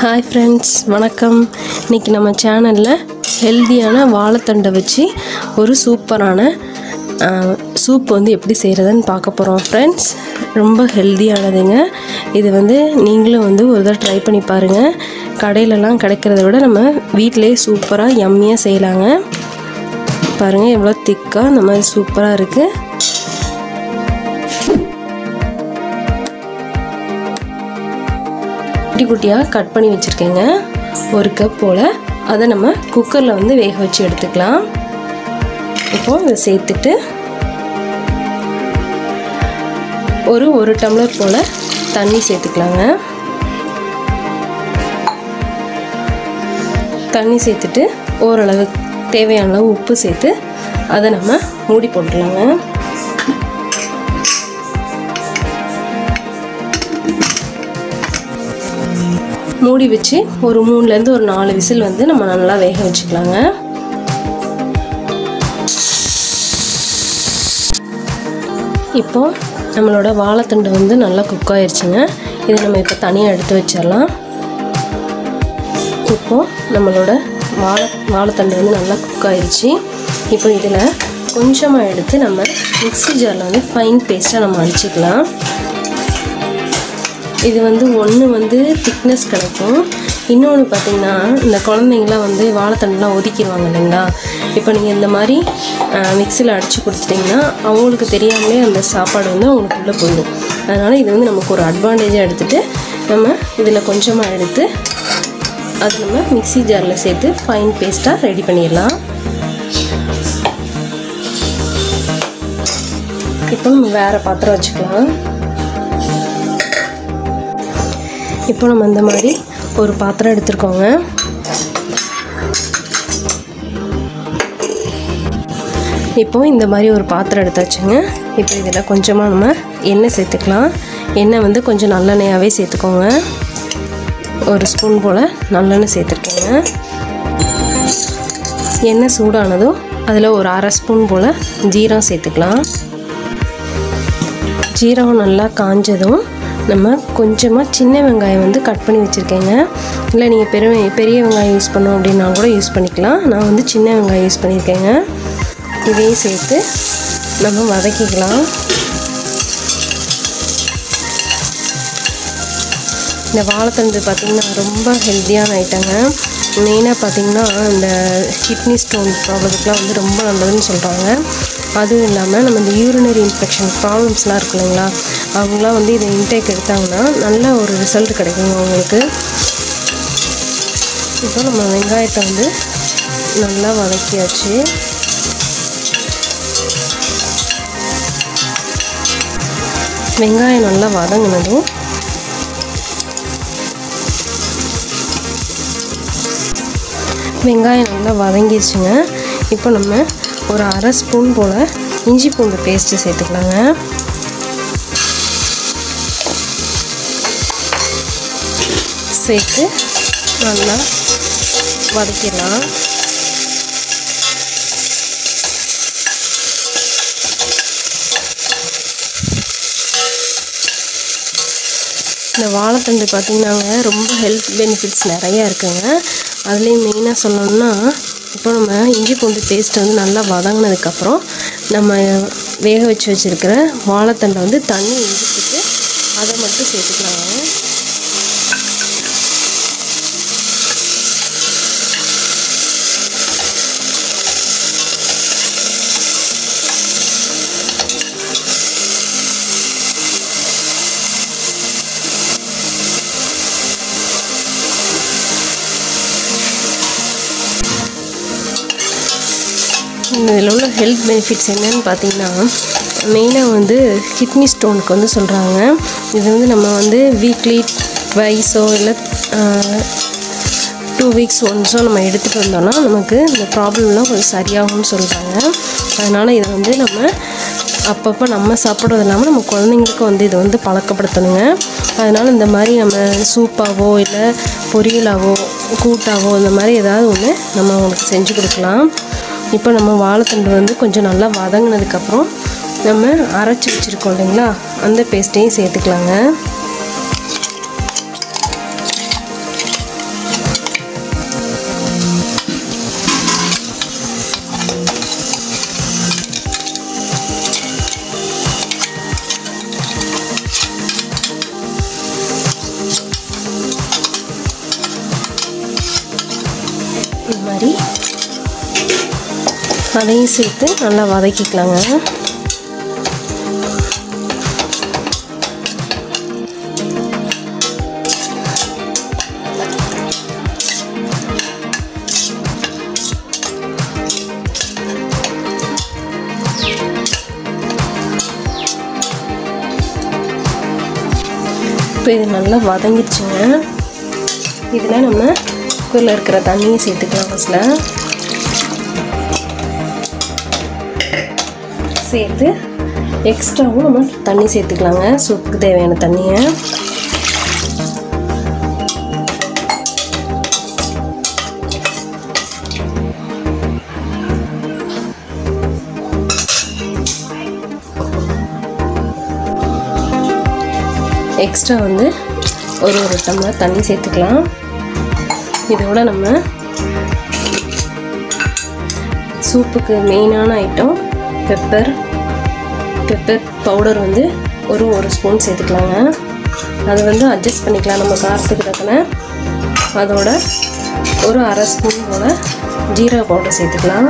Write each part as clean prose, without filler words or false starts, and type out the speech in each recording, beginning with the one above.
Hi friends, வணக்கம். இன்னைக்கு நம்ம சேனல்ல ஹெல்தியான வாழைத்தண்டை வச்சு ஒரு சூப்பரான சூப் வந்து எப்படி செய்யறதுன்னு பார்க்க போறோம் friends. ரொம்ப ஹெல்தியானதுங்க. இது வந்து நீங்களும் வந்து ஒரு தடவை ட்ரை பண்ணி பாருங்க. கடையிலலாம் கிடைக்கிறத விட நம்ம வீட்லயே சூப்பரா யம்மியா செய்யலாங்க. பாருங்க எவ்வளவு திக்கா இந்த மாதிரி சூப்பரா இருக்கு. குட்டியா கட் பண்ணி வச்சிருக்கேங்க. ஒரு கப் போல அதை நம்ம குக்கர்ல வந்து வேக வச்சு எடுத்துக்கலாம். இப்போ இதை சேர்த்துட்டு ஒரு டம்ளர் போல தண்ணி சேர்த்துக்கலாங்க. தண்ணி சேர்த்துட்டு ஓரளவு தேவையான அளவு உப்பு சேர்த்து அதை நம்ம மூடி போட்டுடலாங்க. மூடி வச்சு ஒரு 3 ல இருந்து ஒரு 4 விசில் வந்து நம்ம நல்லா வேக வச்சுக்கலாங்க. இப்போ நம்மளோட வாழைத்தண்டு வந்து நல்லா குக் ஆயிருச்சுங்க. இதை நம்ம இப்போ தனியாக எடுத்து வச்சிடலாம். இப்போ நம்மளோட வாழைத்தண்டு வந்து நல்லா குக் ஆயிருச்சு. இப்போ இதில் கொஞ்சமாக எடுத்து நம்ம மிக்ஸி ஜாரில் வந்து ஃபைன் பேஸ்ட்டாக நம்ம அடிச்சுக்கலாம். இது வந்து ஒன்று வந்து திக்னஸ் கிடைக்கும், இன்னொன்று பார்த்திங்கன்னா இந்த குழந்தைங்களாம் வந்து வாழைத்தண்டுலாம் ஒதுக்கிடுவாங்க இல்லைங்களா. இப்போ நீங்கள் இந்த மாதிரி மிக்ஸியில் அடித்து கொடுத்துட்டிங்கன்னா அவங்களுக்கு தெரியாமலே அந்த சாப்பாடு வந்து அவங்களுக்கு உள்ளே போயிடும். அதனால் இது வந்து நமக்கு ஒரு அட்வான்டேஜாக எடுத்துகிட்டு நம்ம இதில் கொஞ்சமாக எடுத்து அது நம்ம மிக்ஸி ஜாரில் சேர்த்து ஃபைன் பேஸ்ட்டாக ரெடி பண்ணிடலாம். இப்போ நம்ம வேறு பாத்திரம் வச்சுக்கலாம். இப்போ நம்ம இந்த மாதிரி ஒரு பாத்திரம் எடுத்துருக்கோங்க. இப்போ இந்த மாதிரி ஒரு பாத்திரம் எடுத்தாச்சுங்க. இப்போ இதில் கொஞ்சமாக நம்ம எண்ணெய் சேர்த்துக்கலாம். எண்ணெய் வந்து கொஞ்சம் நல்லெண்ணெயாகவே சேர்த்துக்கோங்க. ஒரு ஸ்பூன் போல் நல்லெண்ணெய் சேர்த்துருக்கேங்க. எண்ணெய் சூடானதும் அதில் ஒரு அரை ஸ்பூன் போல் ஜீரகம் சேர்த்துக்கலாம். ஜீரகம் நல்லா காஞ்சதும் நம்ம கொஞ்சமாக சின்ன வெங்காயம் வந்து கட் பண்ணி வச்சுருக்கேங்க. இல்லை நீங்கள் பெரிய வெங்காயம் யூஸ் பண்ணோம் அப்படின்னா கூட யூஸ் பண்ணிக்கலாம். நான் வந்து சின்ன வெங்காயம் யூஸ் பண்ணியிருக்கேங்க. இதையும் சேர்த்து நம்ம வதக்கிக்கலாம். இந்த வாழைத்தண்டு பார்த்திங்கன்னா ரொம்ப ஹெல்த்தியான ஐட்டங்க. மெயினாக பார்த்திங்கன்னா இந்த கிட்னி ஸ்டோன் ப்ராப்ளத்துக்குலாம் வந்து ரொம்ப நல்லதுன்னு சொல்கிறாங்க. அதுவும் இல்லாமல் நம்ம இந்த யூரினரி இன்ஃபெக்ஷன் ப்ராப்ளம்ஸ்லாம் இருக்கு இல்லைங்களா, அவங்களாம் வந்து இதை இன்டேக் எடுத்தாங்கன்னா நல்ல ஒரு ரிசல்ட் கிடைக்குங்க அவங்களுக்கு. இப்போ நம்ம வெங்காயத்தை வந்து நல்லா வதக்கியாச்சு. வெங்காயம் நல்லா வதங்கினதும் வெங்காயம் நல்லா வதங்கிடுச்சுங்க. இப்போ நம்ம ஒரு அரை ஸ்பூன் போல் இஞ்சி பூண்டு பேஸ்ட்டு சேர்த்துக்கலாங்க. சேர்த்து நல்லா வதக்கிடலாம். இந்த வாழைத்தண்டு பார்த்திங்கன்னாங்க ரொம்ப ஹெல்த் பெனிஃபிட்ஸ் நிறையா இருக்குங்க. அதுலேயும் மெயினாக சொல்லணும்னா இப்போ நம்ம இஞ்சி பூண்டு பேஸ்ட்டை வந்து நல்லா வதங்கினதுக்கப்புறம் நம்ம வேக வச்சு வச்சுருக்கிற வாழைத்தண்டை வந்து தண்ணி இழுத்துட்டு அதை மட்டும் சேர்த்துக்கலாங்க. இதில் உள்ள ஹெல்த் பெனிஃபிட்ஸ் என்னன்னு பார்த்தீங்கன்னா மெயினாக வந்து கிட்னி ஸ்டோனுக்கு வந்து சொல்கிறாங்க. இது வந்து நம்ம வந்து வீக்லி ட்வைஸோ இல்லை 2 வீக்ஸ் ஒன்ஸோ நம்ம எடுத்துகிட்டு வந்தோம்னா நமக்கு இந்த ப்ராப்ளம்லாம் கொஞ்சம் சரியாகும்னு சொல்கிறாங்க. அதனால் இதை வந்து நம்ம அப்பப்போ நம்ம சாப்பிட்றது இல்லாமல் நம்ம குழந்தைங்களுக்கு வந்து இதை வந்து பழக்கப்படுத்தணுங்க. அதனால் இந்த மாதிரி நம்ம சூப்பாவோ இல்லை பொரியலாவோ கூட்டாவோ இந்த மாதிரி ஏதாவது ஒன்று நம்ம அவங்களுக்கு செஞ்சு கொடுக்கலாம். இப்போ நம்ம வாழைத்தண்டு வந்து கொஞ்சம் நல்லா வதங்கினதுக்கப்புறம் நம்ம அரைச்சி வச்சுருக்கோம் இல்லைங்களா, அந்த பேஸ்ட்டையும் சேர்த்துக்கலாங்க. மாதிரி அதையும் சேர்த்து நல்லா வதக்கிக்கலாங்க. இப்போ இது நல்லா வதங்கிடுச்சுங்க. இதில் நம்ம குக்கரில் இருக்கிற தண்ணியை சேர்த்துக்கலாம். ஃபஸ்ட்டில் சேர்த்து எக்ஸ்ட்ராவும் நம்ம தண்ணி சேர்த்துக்கலாங்க, சூப்புக்கு தேவையான தண்ணியை. எக்ஸ்ட்ரா வந்து ஒரு டம்ளர் தண்ணி சேர்த்துக்கலாம். இதோட நம்ம சூப்புக்கு மெயினான ஐட்டம் பெப்பர் பவுடர் வந்து ஒரு ஸ்பூன் சேர்த்துக்கலாங்க. அது வந்து அட்ஜஸ்ட் பண்ணிக்கலாம் நம்ம காரத்துக்கு தக்கன. அதோட ஒரு அரை ஸ்பூன் போல் ஜீரக பவுடர் சேர்த்துக்கலாம்.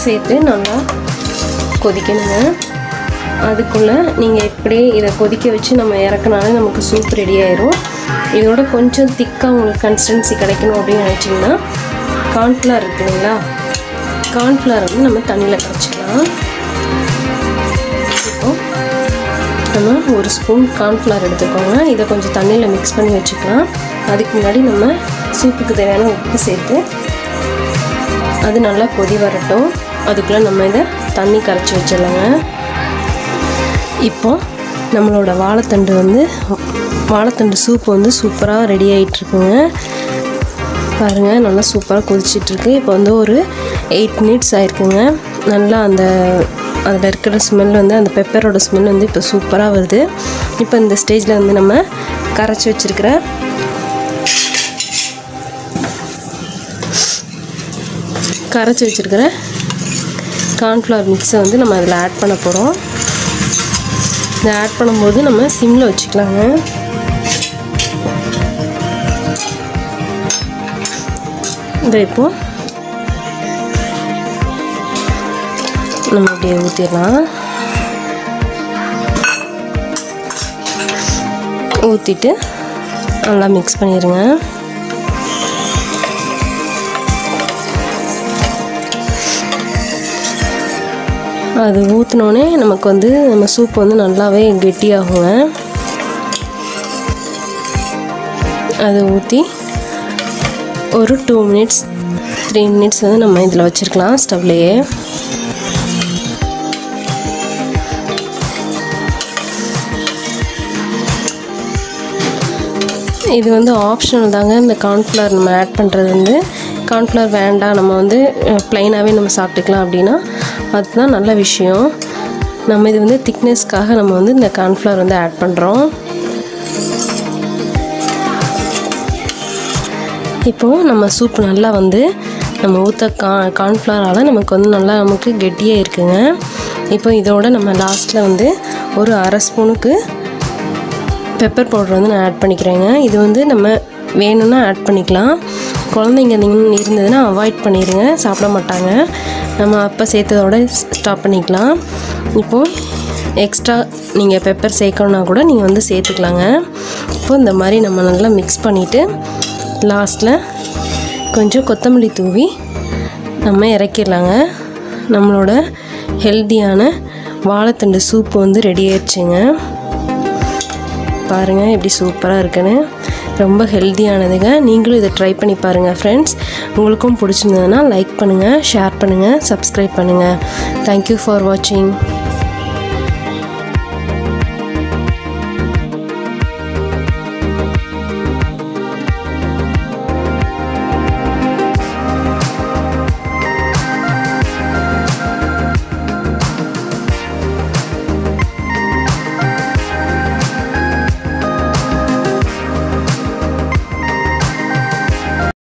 சேர்த்து நல்லா கொதிக்கணுங்க. அதுக்குள்ளே நீங்கள் இப்படியே இதை கொதிக்க வச்சு நம்ம இறக்குனாலே நமக்கு சூப் ரெடி ஆயிரும். இதோட கொஞ்சம் திக்காக உங்களுக்கு கன்சிஸ்டன்சி கிடைக்கணும் அப்படின்னு நினச்சிங்கன்னா கார்ன்ஃப்ளவர் இருக்கு இல்லைங்களா, கார்ன்ஃப்ளவர் வந்து நம்ம தண்ணியில் கரைச்சிக்கலாம். இப்போ நம்ம ஒரு ஸ்பூன் கார்ன்ஃப்ளவர் எடுத்துக்கோங்க. இதை கொஞ்சம் தண்ணியில் மிக்ஸ் பண்ணி வச்சுக்கலாம். அதுக்கு முன்னாடி நம்ம சூப்புக்கு தேவையான உப்பு சேர்த்து அது நல்லா கொதி வரட்டும். அதுக்குள்ளே நம்ம இதை தண்ணி கரைச்சி வச்சிடலாங்க. இப்போ நம்மளோட வாழைத்தண்டு சூப் வந்து சூப்பராக ரெடி ஆகிட்டுருக்குங்க. பாருங்கள், நல்லா சூப்பராக கொதிச்சிட்ருக்கு. இப்போ வந்து ஒரு 8 மினிட்ஸ் ஆகிருக்குங்க. நல்லா அதில் இருக்கிற ஸ்மெல் வந்து அந்த பெப்பரோட ஸ்மெல் வந்து இப்போ சூப்பராக வருது. இப்போ இந்த ஸ்டேஜில் வந்து நம்ம கரைச்சி வச்சுருக்கிற கார்ன்ஃப்ளவர் மிக்ஸை வந்து நம்ம அதில் ஆட் பண்ண போகிறோம். இதை ஆட் பண்ணும்போது நம்ம சிம்மில் வச்சுக்கலாங்க. இதை இப்போ நம்ம அப்படியே ஊற்றிடலாம். ஊற்றிட்டு நல்லா மிக்ஸ் பண்ணிடுங்க. அது ஊற்றினோடனே நமக்கு வந்து நம்ம சூப் வந்து நல்லாவே கெட்டியாகுங்க. அதை ஊற்றி ஒரு 2 மினிட்ஸ் 3 மினிட்ஸ் வந்து நம்ம இதில் வச்சுருக்கலாம் ஸ்டவ்லேயே. இது வந்து ஆப்ஷனல் தாங்க. இந்த கார்ன்ஃப்ளவர் நம்ம ஆட் பண்ணுறது வந்து கார்ன்ஃப்ளவர் வேண்டாம், நம்ம வந்து ப்ளைனாகவே நம்ம சாப்பிட்டுக்கலாம் அப்படின்னா அதுதான் நல்ல விஷயம். நம்ம இது வந்து திக்னஸ்க்காக நம்ம வந்து இந்த கார்ன்ஃப்ளவர் வந்து ஆட் பண்ணுறோம். இப்போது நம்ம சூப் நல்லா வந்து நம்ம ஊற்ற கார்ன்ஃப்ளவரால் நமக்கு கெட்டியாக இருக்குங்க. இப்போ இதோட நம்ம லாஸ்ட்டில் வந்து ஒரு அரை ஸ்பூனுக்கு பெப்பர் பவுடர் வந்து நான் ஆட் பண்ணிக்கிறேங்க. இது வந்து நம்ம வேணும்னா ஆட் பண்ணிக்கலாம். குழந்தைங்க இருந்ததுன்னா அவாய்ட் பண்ணிடுங்க, சாப்பிட மாட்டாங்க. நம்ம அப்போ சேர்த்ததோட ஸ்டாப் பண்ணிக்கலாம். இப்போது எக்ஸ்ட்ரா நீங்கள் பெப்பர் சேர்க்கணுன்னா கூட நீங்கள் வந்து சேர்த்துக்கலாங்க. இப்போது இந்த மாதிரி நம்ம நல்லா மிக்ஸ் பண்ணிவிட்டு லாஸ்ட்டில் கொஞ்சம் கொத்தமல்லி தூவி நம்ம இறக்கிடலாங்க. நம்மளோட ஹெல்த்தியான வாழைத்தண்டு சூப்பு வந்து ரெடி ஆயிடுச்சுங்க. பாருங்கள் எப்படி சூப்பராக இருக்குன்னு. ரொம்ப ஹெல்த்தியானதுங்க. நீங்களும் இதை ட்ரை பண்ணி பாருங்கள் ஃப்ரெண்ட்ஸ். உங்களுக்கும் பிடிச்சிருந்ததுன்னா லைக் பண்ணுங்கள், ஷேர் பண்ணுங்கள், சப்ஸ்கிரைப் பண்ணுங்கள். தேங்க்யூ ஃபார் வாட்சிங்.